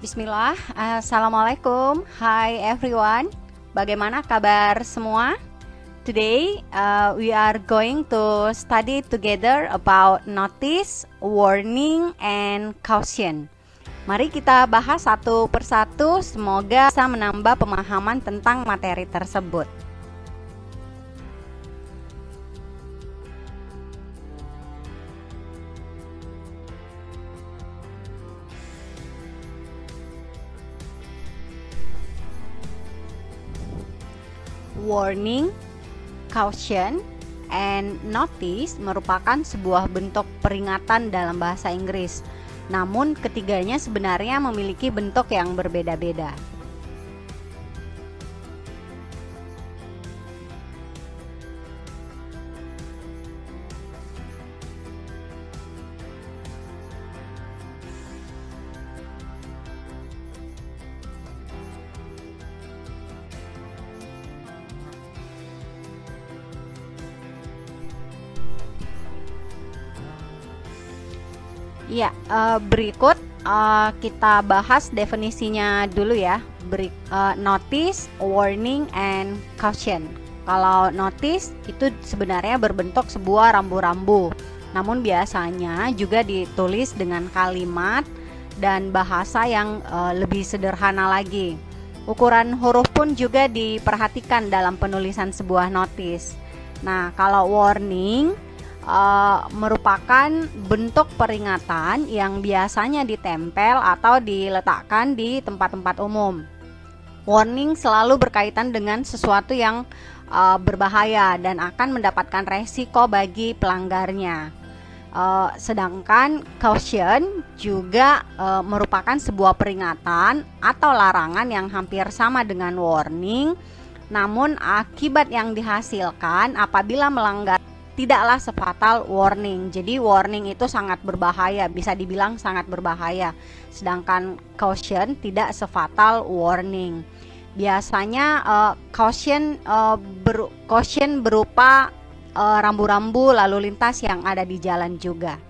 Bismillah, Assalamualaikum, hi everyone. Bagaimana kabar semua? Today we are going to study together about notice, warning, and caution. Mari kita bahas satu persatu, semoga bisa menambah pemahaman tentang materi tersebut. Warning, caution, and notice merupakan sebuah bentuk peringatan dalam bahasa Inggris. Namun ketiganya sebenarnya memiliki bentuk yang berbeda-beda. Ya, berikut kita bahas definisinya dulu ya. Notice, warning, and caution. Kalau notice itu sebenarnya berbentuk sebuah rambu-rambu, namun biasanya juga ditulis dengan kalimat dan bahasa yang lebih sederhana lagi. Ukuran huruf pun juga diperhatikan dalam penulisan sebuah notice. Nah, kalau warning merupakan bentuk peringatan yang biasanya ditempel atau diletakkan di tempat-tempat umum. Warning selalu berkaitan dengan sesuatu yang berbahaya dan akan mendapatkan resiko bagi pelanggarnya. Sedangkan caution juga merupakan sebuah peringatan atau larangan yang hampir sama dengan warning, namun akibat yang dihasilkan apabila melanggar tidaklah sefatal warning. Jadi warning itu sangat berbahaya, bisa dibilang sangat berbahaya. Sedangkan caution tidak sefatal warning. Biasanya caution berupa rambu-rambu lalu lintas yang ada di jalan juga.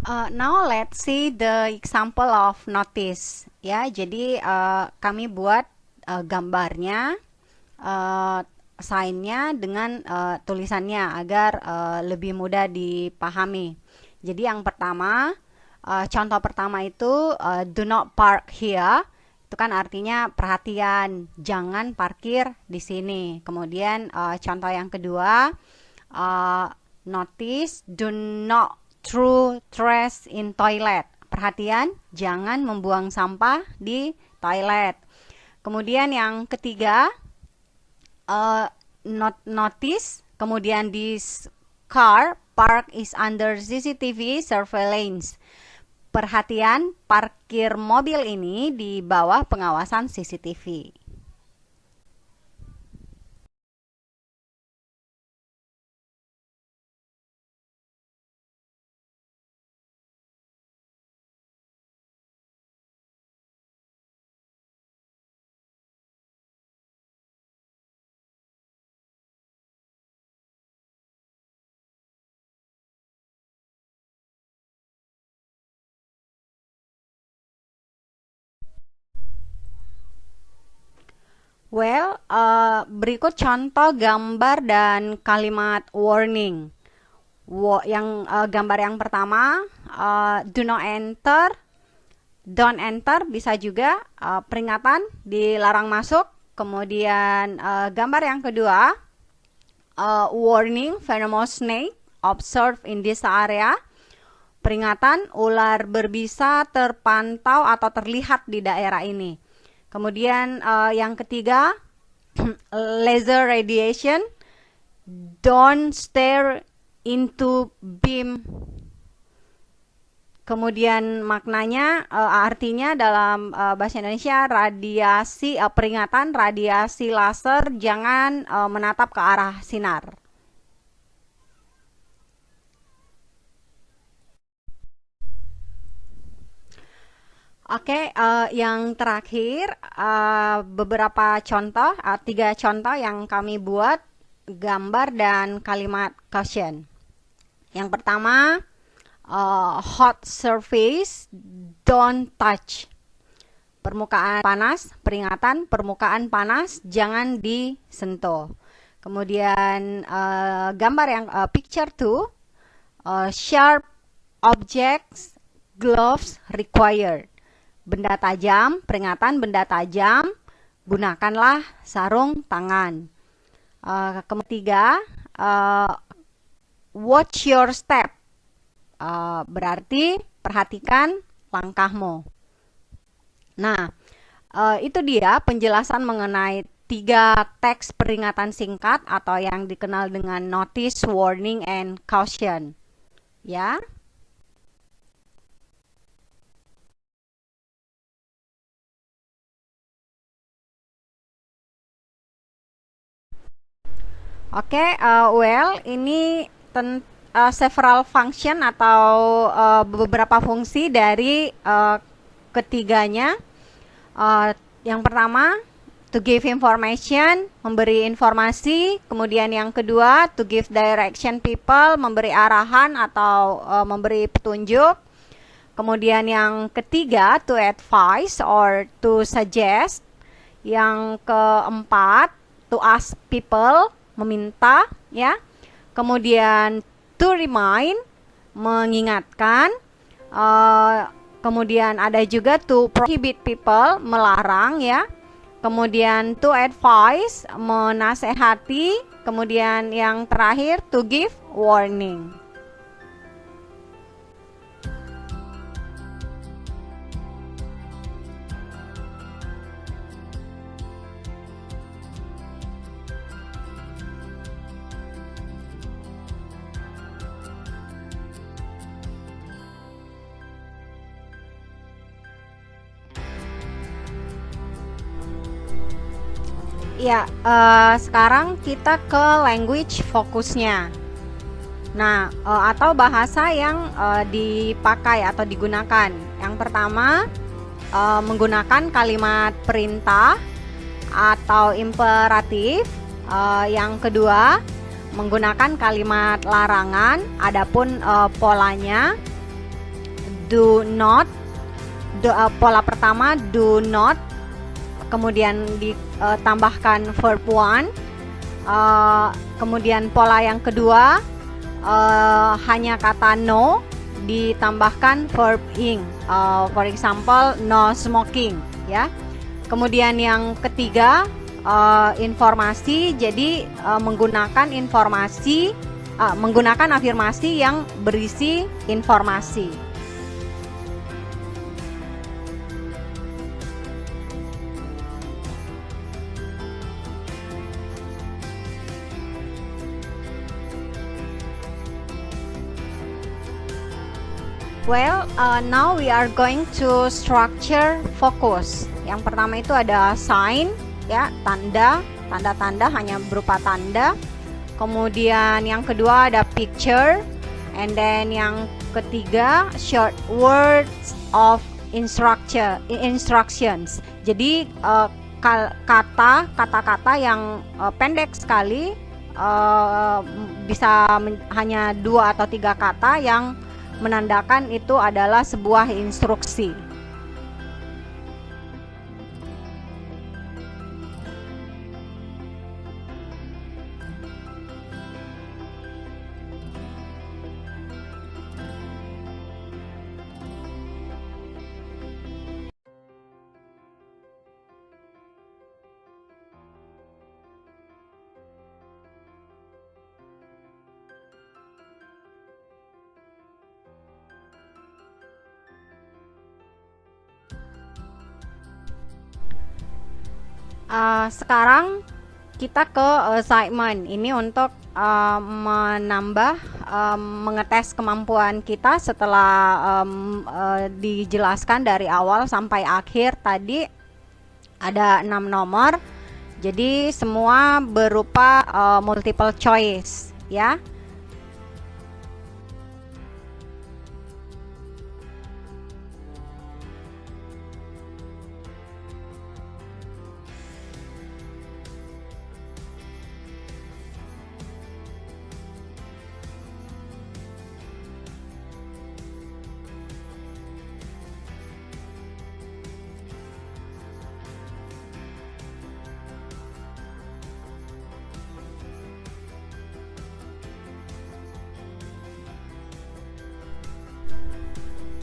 Now let's see the example of notice. Ya, jadi kami buat gambarnya, signnya dengan tulisannya agar lebih mudah dipahami. Jadi yang pertama, contoh pertama itu do not park here. Itu kan artinya perhatian, jangan parkir di sini. Kemudian contoh yang kedua, notice do not throw trash in toilet. Perhatian, jangan membuang sampah di toilet. Kemudian yang ketiga, notice, kemudian this car park is under CCTV surveillance. Perhatian, parkir mobil ini di bawah pengawasan CCTV. Well, berikut contoh gambar dan kalimat warning. Gambar yang pertama, do not enter, don't enter bisa juga peringatan dilarang masuk. Kemudian gambar yang kedua, warning, venomous snake observed in this area. Peringatan ular berbisa terpantau atau terlihat di daerah ini. Kemudian yang ketiga, laser radiation, don't stare into beam. Kemudian maknanya, artinya dalam bahasa Indonesia, radiasi, peringatan radiasi laser, jangan menatap ke arah sinar. Oke, yang terakhir beberapa contoh, 3 contoh yang kami buat gambar dan kalimat caution. Yang pertama, hot surface, don't touch. Permukaan panas, peringatan, permukaan panas, jangan disentuh. Kemudian gambar yang picture 2, sharp objects, gloves required. Benda tajam, peringatan benda tajam, gunakanlah sarung tangan. Ketiga, watch your step. Berarti perhatikan langkahmu. Nah, itu dia penjelasan mengenai 3 teks peringatan singkat atau yang dikenal dengan notice, warning, and caution. Ya. Oke, ini several function atau beberapa fungsi dari ketiganya. Yang pertama, to give information, memberi informasi. Kemudian yang kedua, to give direction people, memberi arahan atau memberi petunjuk. Kemudian yang ketiga, to advise or to suggest. Yang keempat, to ask people, meminta, ya. Kemudian to remind, mengingatkan. Kemudian ada juga to prohibit people, melarang, ya. Kemudian to advise, menasehati. Kemudian yang terakhir to give warning. Ya, sekarang kita ke language fokusnya. Nah, atau bahasa yang dipakai atau digunakan. Yang pertama, menggunakan kalimat perintah atau imperatif. Yang kedua, menggunakan kalimat larangan. Adapun polanya, do not. Pola pertama, do not. Kemudian ditambahkan verb one. Kemudian pola yang kedua, hanya kata no ditambahkan verb ing. For example, no smoking, ya. Kemudian yang ketiga, informasi. Jadi menggunakan afirmasi yang berisi informasi. Well, now we are going to structure focus. Yang pertama itu ada sign, ya, tanda-tanda hanya berupa tanda. Kemudian yang kedua ada picture, and then yang ketiga short words of instructions. Jadi kata-kata yang pendek sekali, bisa hanya 2 atau 3 kata yang menandakan itu adalah sebuah instruksi. Sekarang kita ke assignment. Ini untuk menambah, mengetes kemampuan kita setelah dijelaskan dari awal sampai akhir tadi. Ada 6 nomor. Jadi semua berupa multiple choice, ya.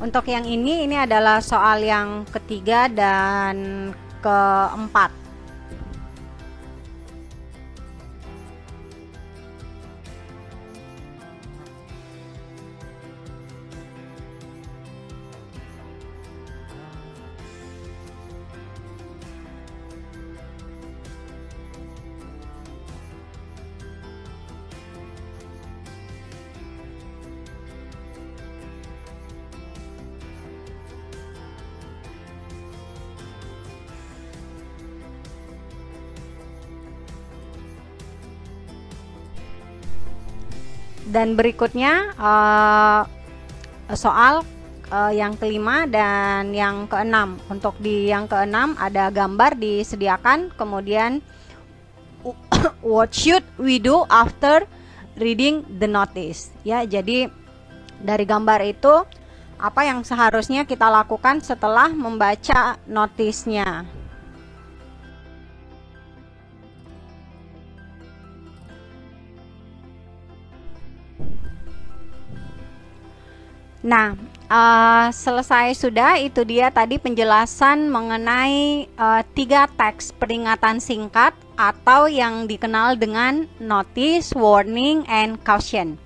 Untuk yang ini adalah soal yang ketiga dan keempat. Dan berikutnya soal yang kelima dan yang keenam. Untuk di yang keenam ada gambar disediakan, kemudian what should we do after reading the notice? Ya, jadi dari gambar itu apa yang seharusnya kita lakukan setelah membaca notisnya. Nah, selesai sudah. Itu dia tadi penjelasan mengenai 3 teks peringatan singkat atau yang dikenal dengan notice, warning, and caution.